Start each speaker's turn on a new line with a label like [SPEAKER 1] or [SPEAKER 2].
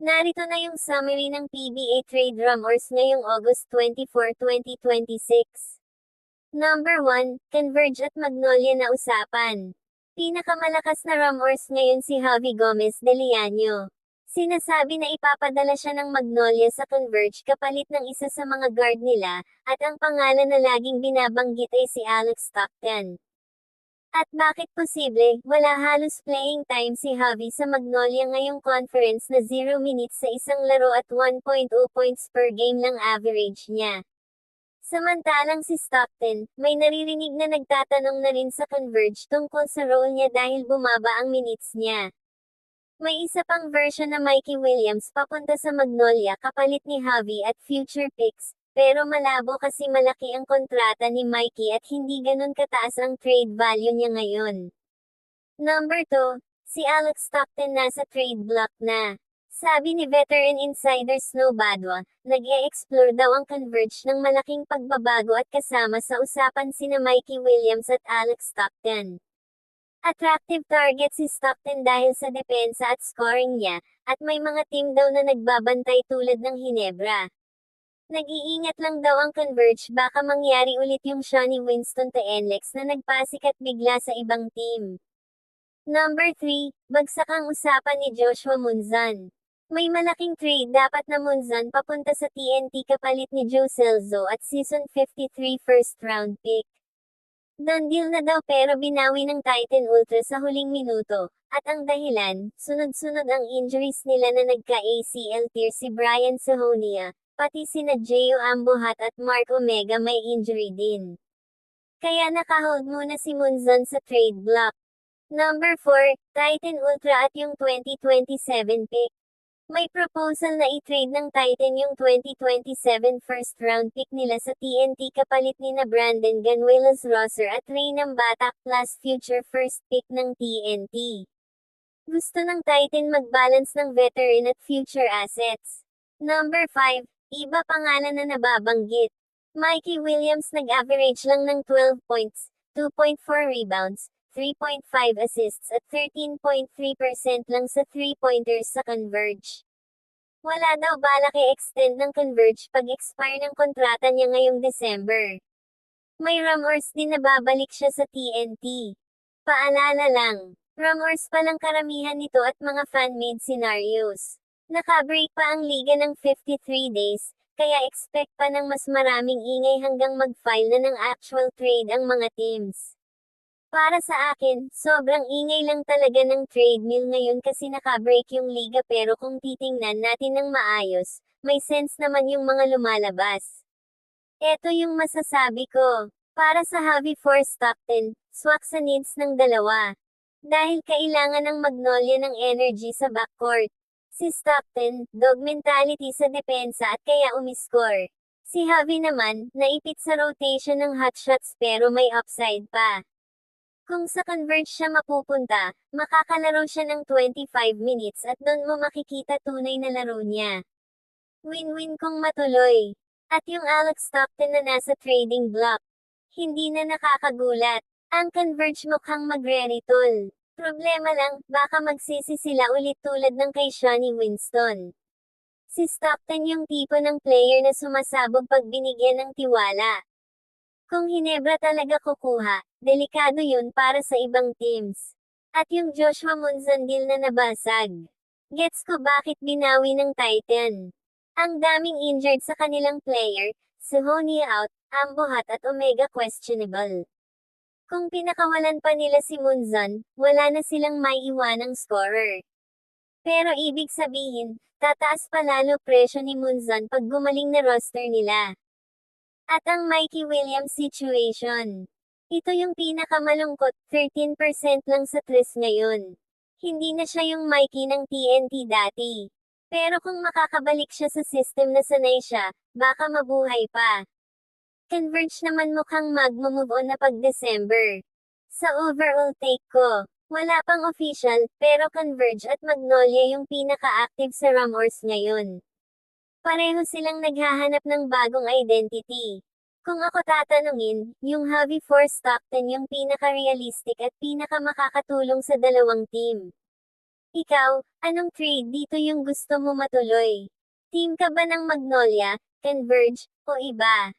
[SPEAKER 1] Narito na yung summary ng PBA trade rumors ngayong August 24, 2026. Number 1, Converge at Magnolia na usapan. Pinakamalakas na rumors ngayon si Javi Gomez de Liaño. Sinasabi na ipapadala siya ng Magnolia sa Converge kapalit ng isa sa mga guard nila, at ang pangalan na laging binabanggit ay si Alex Stockton. At bakit posible, wala halos playing time si Javi sa Magnolia ngayong conference na 0 minutes sa isang laro at 1.0 points per game lang average niya. Samantalang si Stockton, may naririnig na nagtatanong na rin sa Converge tungkol sa role niya dahil bumaba ang minutes niya. May isa pang version na Mikey Williams papunta sa Magnolia kapalit ni Javi at future picks, pero malabo kasi malaki ang kontrata ni Mikey at hindi ganun kataas ang trade value niya ngayon. Number 2, si Alex Stockton nasa trade block na. Sabi ni veteran insider Snow Badwa, nag-e-explore daw ang Converge ng malaking pagbabago at kasama sa usapan sina Mikey Williams at Alex Stockton. Attractive target si Stockton dahil sa depensa at scoring niya, at may mga team daw na nagbabantay tulad ng Hinebra. Nag-iingat lang daw ang Converge baka mangyari ulit yung Shawnee Winston Tenlex na nagpasikat bigla sa ibang team. Number 3, bagsak ang usapan ni Joshua Munzan. May malaking trade dapat na Munzan papunta sa TNT kapalit ni Joe Celso at season 53 first round pick. Done deal na daw pero binawi ng Titan Ultra sa huling minuto, at ang dahilan, sunod-sunod ang injuries nila na nagka-ACL tear si Brian Sahonia, pati sina Gio Ambuhat at Mark Omega may injury din. Kaya nakahold muna si Munzan sa trade block. Number 4, Titan Ultra at yung 2027 pick. May proposal na i-trade ng Titan yung 2027 first round pick nila sa TNT kapalit ni na Brandon Ganuelos Rosser at Reynam Batak plus future first pick ng TNT. Gusto ng Titan mag-balance ng veteran at future assets. Number 5, iba pangalan na nababanggit. Mikey Williams nag-average lang ng 12 points, 2.4 rebounds, 3.5 assists at 13.3% lang sa 3-pointers sa Converge. Wala daw balak i-extend ng Converge pag-expire ng kontrata niya ngayong December. May rumors din na babalik siya sa TNT. Paalala lang, rumors pa lang karamihan nito at mga fan-made scenarios. Nakabreak pa ang liga ng 53 days, kaya expect pa ng mas maraming ingay hanggang mag-file na ng actual trade ang mga teams. Para sa akin, sobrang ingay lang talaga ng trade mill ngayon kasi nakabreak yung liga pero kung titingnan natin ng maayos, may sense naman yung mga lumalabas. Eto yung masasabi ko. Para sa Javi for Stockton, swak sa needs ng dalawa. Dahil kailangan ng Magnolia ng energy sa backcourt. Si Stockton, dog mentality sa depensa at kaya umiscore. Si Javi naman, naipit sa rotation ng hotshots pero may upside pa. Kung sa Converge siya mapupunta, makakalaro siya ng 25 minutes at doon mo makikita tunay na laro niya. Win-win kung matuloy. At yung Alex Stockton na nasa trading block. Hindi na nakakagulat. Ang Converge mukhang magre-retool. Problema lang, baka magsisi sila ulit tulad ng kay Shawnee Winston. Si Stockton yung tipo ng player na sumasabog pag binigyan ng tiwala. Kung Hinebra talaga kukuha, delikado yun para sa ibang teams. At yung Joshua Munzan deal na nabasag. Gets ko bakit binawi ng Titan. Ang daming injured sa kanilang player, Sahonia out, Ambuhat at Omega questionable. Kung pinakawalan pa nila si Munzan, wala na silang maiiwanang scorer. Pero ibig sabihin, tataas pa lalo presyo ni Munzan pag gumaling na roster nila. At ang Mikey Williams situation. Ito yung pinakamalungkot, 13% lang sa tres ngayon. Hindi na siya yung Mikey ng TNT dati. Pero kung makakabalik siya sa system na sanay siya, baka mabuhay pa. Converge naman mukhang mag-move on na pag-December. Sa overall take ko, wala pang official, pero Converge at Magnolia yung pinaka-active sa rumors ngayon. Pareho silang naghahanap ng bagong identity. Kung ako tatanungin, yung Javi for Stockton yung pinaka-realistic at pinaka-makakatulong sa dalawang team. Ikaw, anong trade dito yung gusto mo matuloy? Team ka ba ng Magnolia, Converge, o iba?